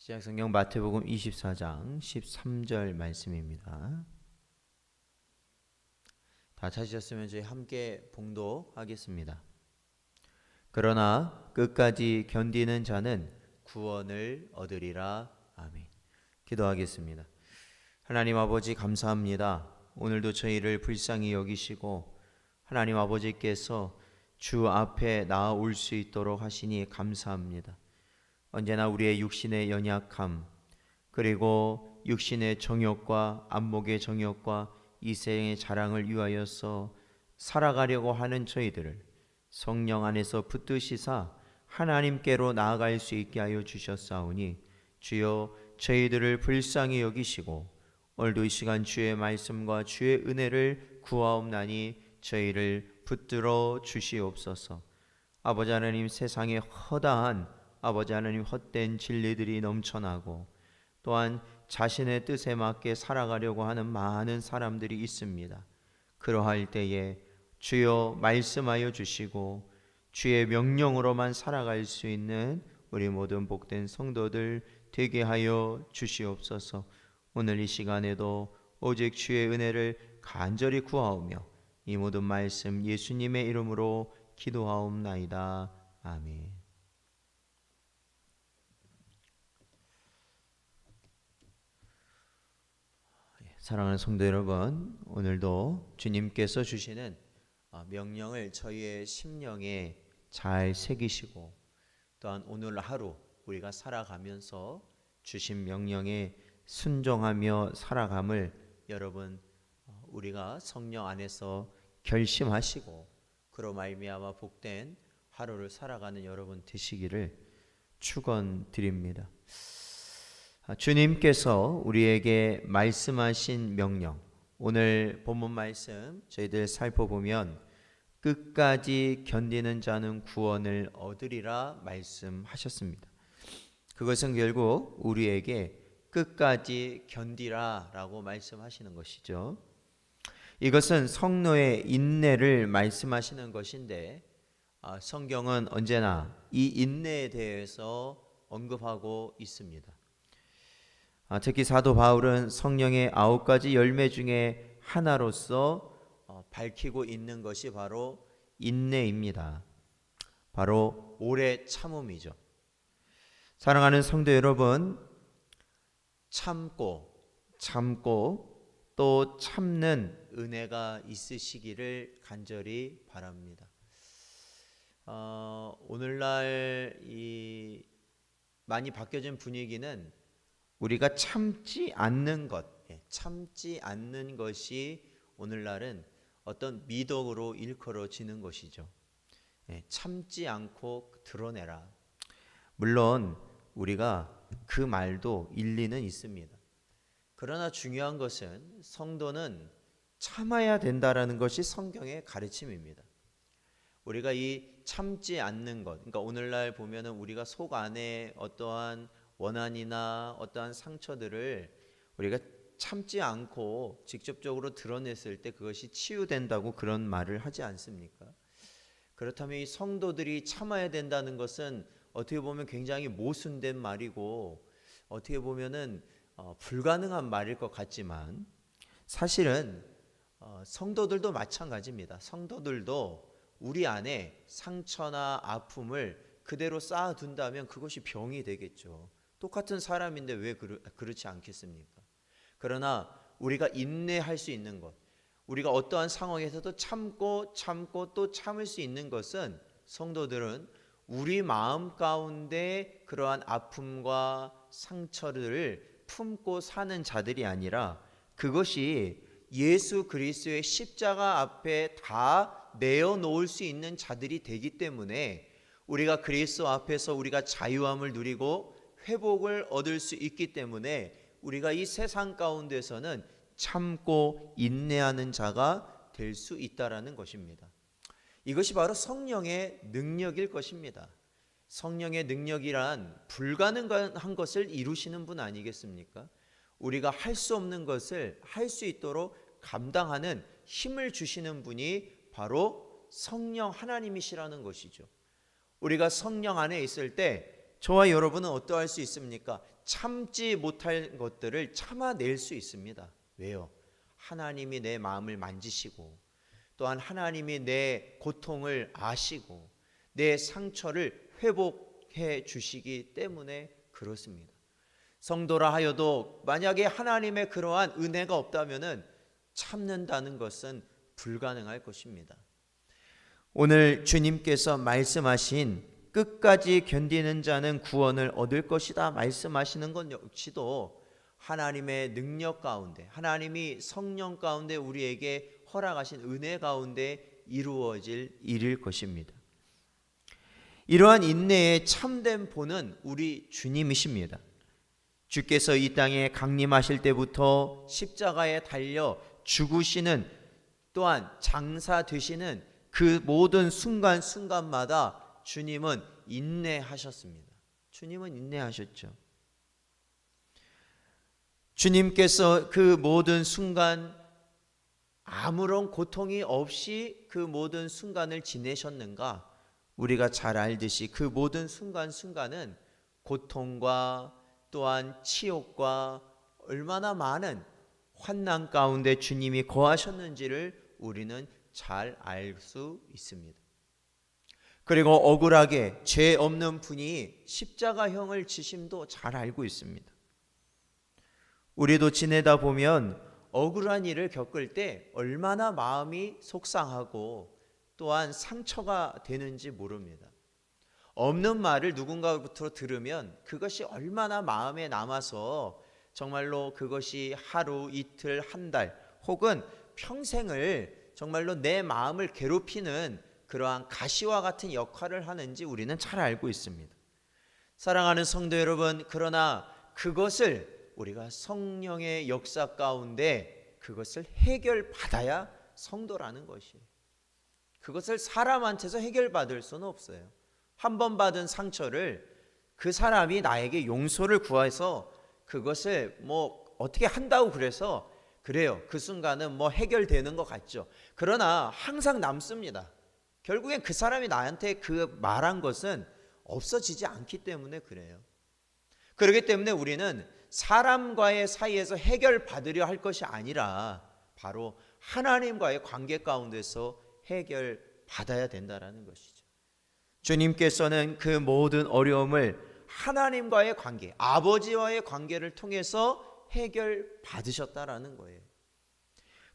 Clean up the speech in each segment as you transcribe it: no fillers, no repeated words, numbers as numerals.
신약성경 마태복음 24장 13절 말씀입니다. 다 찾으셨으면 저희 함께 봉독하겠습니다. 그러나 끝까지 견디는 자는 구원을 얻으리라. 아멘. 기도하겠습니다. 하나님 아버지 감사합니다. 오늘도 저희를 불쌍히 여기시고 하나님 아버지께서 주 앞에 나아올 수 있도록 하시니 감사합니다. 언제나 우리의 육신의 연약함, 그리고 육신의 정욕과 안목의 정욕과 이생의 자랑을 위하여서 살아가려고 하는 저희들을 성령 안에서 붙드시사 하나님께로 나아갈 수 있게 하여 주셨사오니 주여 저희들을 불쌍히 여기시고 오늘도 이 시간 주의 말씀과 주의 은혜를 구하옵나니 저희를 붙들어 주시옵소서. 아버지 하나님, 세상에 허다한 아버지 하나님 헛된 진리들이 넘쳐나고 또한 자신의 뜻에 맞게 살아가려고 하는 많은 사람들이 있습니다. 그러할 때에 주여 말씀하여 주시고 주의 명령으로만 살아갈 수 있는 우리 모든 복된 성도들 되게 하여 주시옵소서. 오늘 이 시간에도 오직 주의 은혜를 간절히 구하오며 이 모든 말씀 예수님의 이름으로 기도하옵나이다. 아멘. 사랑하는 성도 여러분, 오늘도 주님께서 주시는 명령을 저희의 심령에 잘 새기시고 또한 오늘 하루 우리가 살아가면서 주신 명령에 순종하며 살아감을 여러분 우리가 성령 안에서 결심하시고 그로 말미암아 복된 하루를 살아가는 여러분 되시기를 축원드립니다. 주님께서 우리에게 말씀하신 명령, 오늘 본문 말씀 저희들 살펴보면 끝까지 견디는 자는 구원을 얻으리라 말씀하셨습니다. 그것은 결국 우리에게 끝까지 견디라 라고 말씀하시는 것이죠. 이것은 성도의 인내를 말씀하시는 것인데 성경은 언제나 이 인내에 대해서 언급하고 있습니다. 특히 사도 바울은 성령의 9가지 열매 중에 하나로서 밝히고 있는 것이 바로 인내입니다. 바로 오래 참음이죠. 사랑하는 성도 여러분, 참고 또 참는 은혜가 있으시기를 간절히 바랍니다. 오늘날 이 많이 바뀌어진 분위기는 우리가 참지 않는 것이 오늘날은 어떤 미덕으로 일컬어지는 것이죠. 참지 않고 드러내라. 물론 우리가 그 말도 일리는 있습니다. 그러나 중요한 것은 성도는 참아야 된다라는 것이 성경의 가르침입니다. 우리가 이 참지 않는 것, 그러니까 오늘날 보면은 우리가 속 안에 어떠한 원한이나 어떠한 상처들을 우리가 참지 않고 직접적으로 드러냈을 때 그것이 치유된다고 그런 말을 하지 않습니까? 그렇다면 이 성도들이 참아야 된다는 것은 어떻게 보면 굉장히 모순된 말이고 어떻게 보면은 불가능한 말일 것 같지만 사실은 성도들도 마찬가지입니다. 성도들도 우리 안에 상처나 아픔을 그대로 쌓아둔다면 그것이 병이 되겠죠. 똑같은 사람인데 왜 그렇지 않겠습니까? 그러나 우리가 인내할 수 있는 것, 우리가 어떠한 상황에서도 참고 또 참을 수 있는 것은 성도들은 우리 마음 가운데 그러한 아픔과 상처를 품고 사는 자들이 아니라 그것이 예수 그리스도의 십자가 앞에 다 내어놓을 수 있는 자들이 되기 때문에 우리가 그리스도 앞에서 우리가 자유함을 누리고 회복을 얻을 수 있기 때문에 우리가 이 세상 가운데서는 참고 인내하는 자가 될 수 있다라는 것입니다. 이것이 바로 성령의 능력일 것입니다. 성령의 능력이란 불가능한 것을 이루시는 분 아니겠습니까? 우리가 할 수 없는 것을 할 수 있도록 감당하는 힘을 주시는 분이 바로 성령 하나님이시라는 것이죠. 우리가 성령 안에 있을 때 저와 여러분은 어떠할 수 있습니까? 참지 못할 것들을 참아낼 수 있습니다. 왜요? 하나님이 내 마음을 만지시고, 또한 하나님이 내 고통을 아시고 내 상처를 회복해 주시기 때문에 그렇습니다. 성도라 하여도 만약에 하나님의 그러한 은혜가 없다면 참는다는 것은 불가능할 것입니다. 오늘 주님께서 말씀하신 끝까지 견디는 자는 구원을 얻을 것이다 말씀하시는 것 역시도 하나님의 능력 가운데, 하나님이 성령 가운데 우리에게 허락하신 은혜 가운데 이루어질 일일 것입니다. 이러한 인내의 참된 본은 우리 주님이십니다. 주께서 이 땅에 강림하실 때부터 십자가에 달려 죽으시는, 또한 장사되시는 그 모든 순간순간마다 주님은 인내하셨습니다. 주님은 인내하셨죠. 주님께서 그 모든 순간 아무런 고통이 없이 그 모든 순간을 지내셨는가? 우리가 잘 알듯이 그 모든 순간순간은 고통과 또한 치욕과 얼마나 많은 환난 가운데 주님이 거하셨는지를 우리는 잘 알 수 있습니다. 그리고 억울하게 죄 없는 분이 십자가형을 지심도 잘 알고 있습니다. 우리도 지내다 보면 억울한 일을 겪을 때 얼마나 마음이 속상하고 또한 상처가 되는지 모릅니다. 없는 말을 누군가부터 들으면 그것이 얼마나 마음에 남아서 정말로 그것이 하루, 이틀, 한 달 혹은 평생을 정말로 내 마음을 괴롭히는 그러한 가시와 같은 역할을 하는지 우리는 잘 알고 있습니다. 사랑하는 성도 여러분, 그러나 그것을 우리가 성령의 역사 가운데 그것을 해결받아야 성도라는 것이에요. 그것을 사람한테서 해결받을 수는 없어요. 한 번 받은 상처를 그 사람이 나에게 용서를 구해서 그것을 어떻게 한다고 그래서 그래요. 그 순간은 해결되는 것 같죠. 그러나 항상 남습니다. 결국엔 그 사람이 나한테 그 말한 것은 없어지지 않기 때문에 그래요. 그렇기 때문에 우리는 사람과의 사이에서 해결받으려 할 것이 아니라 바로 하나님과의 관계 가운데서 해결받아야 된다는 것이죠. 주님께서는 그 모든 어려움을 하나님과의 관계, 아버지와의 관계를 통해서 해결받으셨다라는 거예요.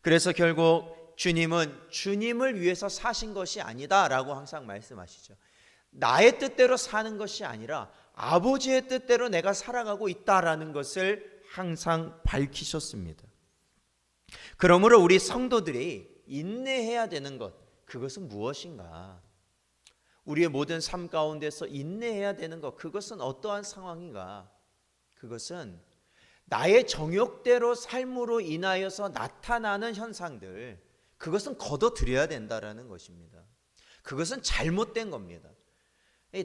그래서 결국 주님은 주님을 위해서 사신 것이 아니다라고 항상 말씀하시죠. 나의 뜻대로 사는 것이 아니라 아버지의 뜻대로 내가 살아가고 있다라는 것을 항상 밝히셨습니다. 그러므로 우리 성도들이 인내해야 되는 것, 그것은 무엇인가? 우리의 모든 삶 가운데서 인내해야 되는 것, 그것은 어떠한 상황인가? 그것은 나의 정욕대로 삶으로 인하여서 나타나는 현상들, 그것은 거둬들여야 된다라는 것입니다. 그것은 잘못된 겁니다.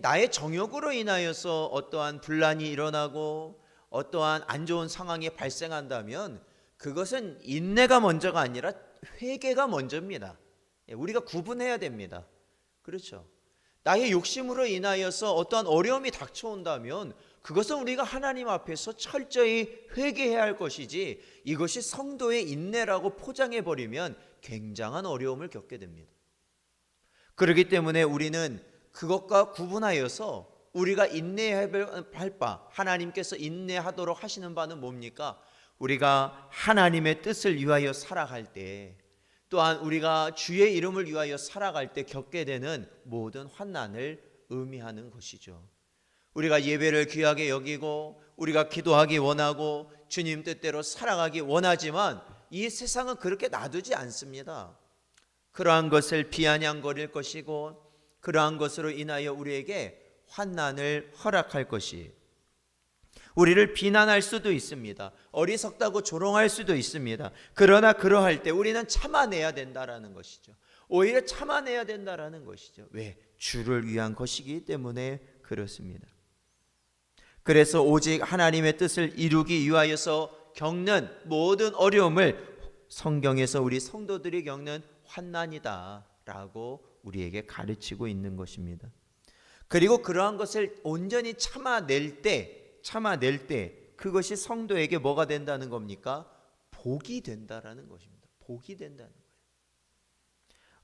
나의 정욕으로 인하여서 어떠한 분란이 일어나고 어떠한 안 좋은 상황이 발생한다면 그것은 인내가 먼저가 아니라 회개가 먼저입니다. 우리가 구분해야 됩니다. 그렇죠? 나의 욕심으로 인하여서 어떠한 어려움이 닥쳐온다면 그것은 우리가 하나님 앞에서 철저히 회개해야 할 것이지, 이것이 성도의 인내라고 포장해버리면 굉장한 어려움을 겪게 됩니다. 그렇기 때문에 우리는 그것과 구분하여서 우리가 인내해야 할 바, 하나님께서 인내하도록 하시는 바는 뭡니까? 우리가 하나님의 뜻을 위하여 살아갈 때, 또한 우리가 주의 이름을 위하여 살아갈 때 겪게 되는 모든 환난을 의미하는 것이죠. 우리가 예배를 귀하게 여기고 우리가 기도하기 원하고 주님 뜻대로 살아가기 원하지만 이 세상은 그렇게 놔두지 않습니다. 그러한 것을 비아냥거릴 것이고 그러한 것으로 인하여 우리에게 환난을 허락할 것이, 우리를 비난할 수도 있습니다. 어리석다고 조롱할 수도 있습니다. 그러나 그러할 때 우리는 참아내야 된다라는 것이죠. 오히려 참아내야 된다라는 것이죠. 왜? 주를 위한 것이기 때문에 그렇습니다. 그래서 오직 하나님의 뜻을 이루기 위하여서 겪는 모든 어려움을 성경에서 우리 성도들이 겪는 환난이다라고 우리에게 가르치고 있는 것입니다. 그리고 그러한 것을 온전히 참아낼 때 그것이 성도에게 뭐가 된다는 겁니까? 복이 된다라는 것입니다. 복이 된다는 거예요.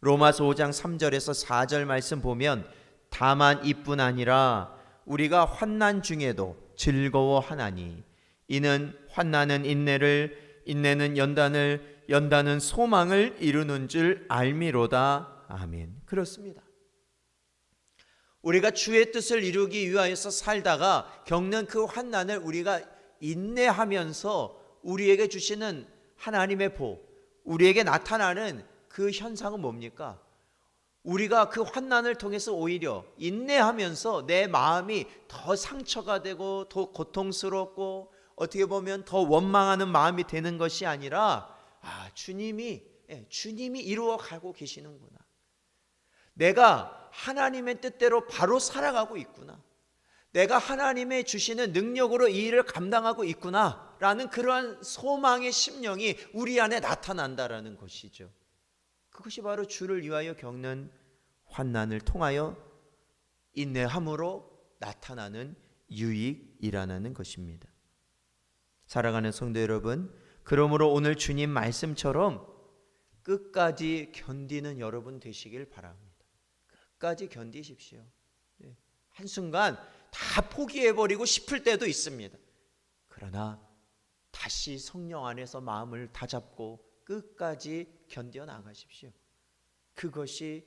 로마서 5장 3절에서 4절 말씀 보면 다만 이뿐 아니라 우리가 환난 중에도 즐거워하나니 이는 환난은 인내를, 인내는 연단을, 연단은 소망을 이루는 줄 알미로다. 아멘. 그렇습니다. 우리가 주의 뜻을 이루기 위하여서 살다가 겪는 그 환난을 우리가 인내하면서 우리에게 주시는 하나님의 복, 우리에게 나타나는 그 현상은 뭡니까? 우리가 그 환난을 통해서 오히려 인내하면서 내 마음이 더 상처가 되고 더 고통스럽고 어떻게 보면 더 원망하는 마음이 되는 것이 아니라 주님이 이루어 가고 계시는구나. 내가 하나님의 뜻대로 바로 살아가고 있구나. 내가 하나님의 주시는 능력으로 이 일을 감당하고 있구나 라는 그러한 소망의 심령이 우리 안에 나타난다라는 것이죠. 그것이 바로 주를 위하여 겪는 환난을 통하여 인내함으로 나타나는 유익이라는 것입니다. 사랑하는 성도 여러분, 그러므로 오늘 주님 말씀처럼 끝까지 견디는 여러분 되시길 바랍니다. 끝까지 견디십시오. 한순간 다 포기해버리고 싶을 때도 있습니다. 그러나 다시 성령 안에서 마음을 다잡고 끝까지 견뎌나가십시오. 그것이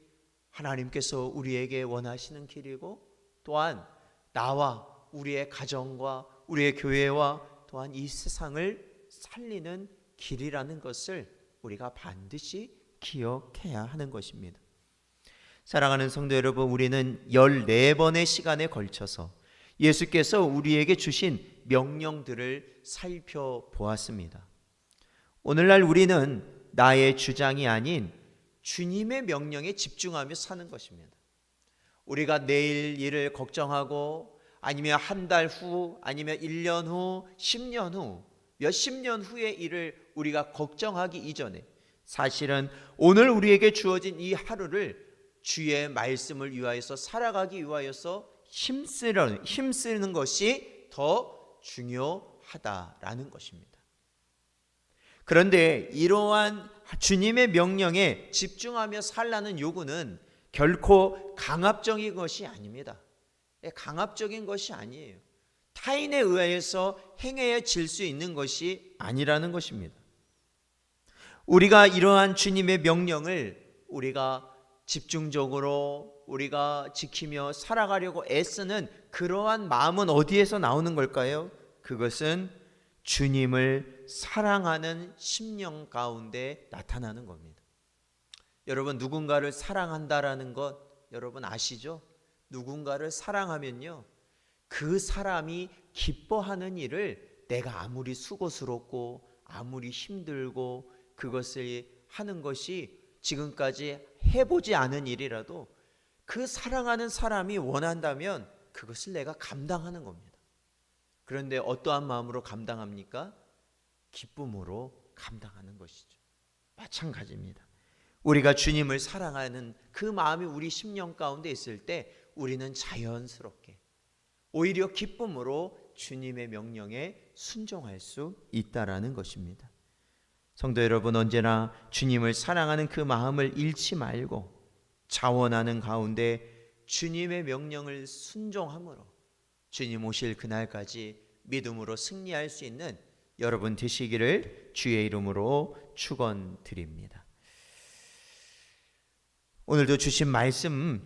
하나님께서 우리에게 원하시는 길이고 또한 나와 우리의 가정과 우리의 교회와 또한 이 세상을 살리는 길이라는 것을 우리가 반드시 기억해야 하는 것입니다. 사랑하는 성도 여러분, 우리는 14번의 시간에 걸쳐서 예수께서 우리에게 주신 명령들을 살펴보았습니다. 오늘날 우리는 나의 주장이 아닌 주님의 명령에 집중하며 사는 것입니다. 우리가 내일 일을 걱정하고 아니면 한 달 후 아니면 1년 후 10년 후 몇십 년 후의 일을 우리가 걱정하기 이전에 사실은 오늘 우리에게 주어진 이 하루를 주의 말씀을 위하여서 살아가기 위하여서 힘쓰는 것이 더 중요하다라는 것입니다. 그런데 이러한 주님의 명령에 집중하며 살라는 요구는 결코 강압적인 것이 아닙니다. 강압적인 것이 아니에요. 타인에 의해서 행해질 수 있는 것이 아니라는 것입니다. 우리가 이러한 주님의 명령을 우리가 집중적으로 우리가 지키며 살아가려고 애쓰는 그러한 마음은 어디에서 나오는 걸까요? 그것은 주님을 사랑하는 심령 가운데 나타나는 겁니다. 여러분, 누군가를 사랑한다라는 것 여러분 아시죠? 누군가를 사랑하면요, 그 사람이 기뻐하는 일을 내가 아무리 수고스럽고 아무리 힘들고 그것을 하는 것이 지금까지 해보지 않은 일이라도 그 사랑하는 사람이 원한다면 그것을 내가 감당하는 겁니다. 그런데 어떠한 마음으로 감당합니까? 기쁨으로 감당하는 것이죠. 마찬가지입니다. 우리가 주님을 사랑하는 그 마음이 우리 심령 가운데 있을 때 우리는 자연스럽게 오히려 기쁨으로 주님의 명령에 순종할 수 있다라는 것입니다. 성도 여러분, 언제나 주님을 사랑하는 그 마음을 잃지 말고 자원하는 가운데 주님의 명령을 순종함으로 주님 오실 그날까지 믿음으로 승리할 수 있는 여러분 되시기를 주의 이름으로 축원드립니다. 오늘도 주신 말씀